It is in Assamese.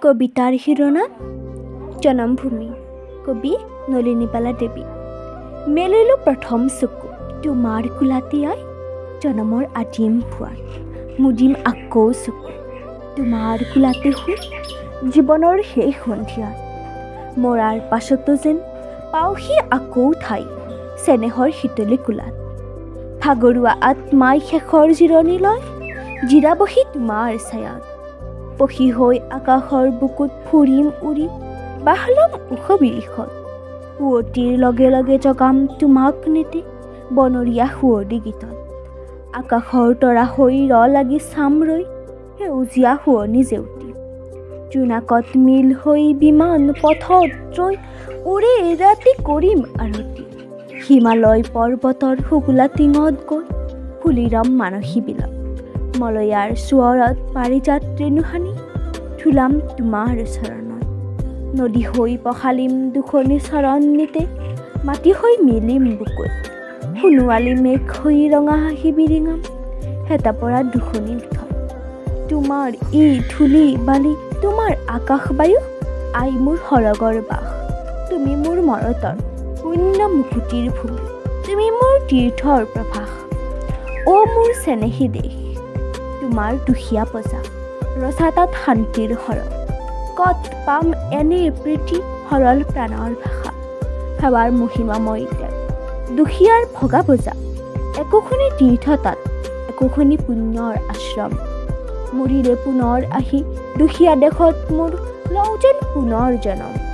কবিতাৰ শিৰোনাম জনমভূমি, কবি নলিনীবালা দেৱী। মেলিলোঁ প্ৰথম চকু তোমাৰ কোলাতে আই, জনমৰ আদিম পুৱাত মুদিম আকৌ চকু তোমাৰ কোলাতে শুই, জীৱনৰ শেষ সন্ধিয়াত মৰাৰ পাছতো যেন পাওঁহি আকৌ ঠাই চেনেহৰ শীতলী কোলাত। ভাগৰুৱা আত্মাই শেষৰ জিৰণি লয়, জিৰাবহি তোমাৰ ছায়াত। পখী হৈ আকাশৰ বুকুত ফুৰিম উৰি, বাহ ল'ম ওখ বিৰিখত। পুৱতিৰ লগে লগে জগাম তোমাক নেতি, বনৰীয়া সুৱদী গীতত। আকাশৰ তৰা হৈ লাগি চাম ৰৈ, সেউজীয়া শুৱনি জেউতি। জোনাকত মিল হৈ বিমান পথত ৰৈ, উৰি ৰাতি কৰিম আৰতি। হিমালয় পৰ্বতৰ শুকুলা টিঙত গৈ, ফুলিৰাম মানসী বিলত। মলয়াৰ চোৱৰত পাৰিজাত ৰেণুসানি, ধুলাম তোমাৰ চৰণত। নদী হৈ পখালিম দুখনি চৰণ নিতে, মাটি হৈ মিলিম বুকুত। সোণোৱালী মেঘ হৈ ৰঙা হাঁহি বিৰিঙাম, হেতা পৰা দুখনি উঠত। তোমাৰ ই ধূলি বালি, তোমাৰ আকাশ বায়ু, আই মোৰ সৰগৰ বাস। তুমি মোৰ মৰতৰ পুণ্য মুকুতিৰ ভূমি, তুমি মোৰ তীৰ্থৰ প্ৰভাস। অ' মোৰ চেনেহী দেশ, তোমাৰ দুখীয়া প্ৰজা, ৰচা তাত শান্তিৰ সৰগ। ক'ত পাম এনে প্ৰীতি সৰল প্ৰাণৰ ভাষা, সেৱাৰ মহিমাময় দেৱ দুখীয়াৰ ভগা বজা। একোখনি তীৰ্থ তাত, একোখনি পুণ্যৰ আশ্ৰম। মৰিলে পুনৰ আহি দুখীয়া দেশত মোৰ লওঁ যেন পুনৰ জনম।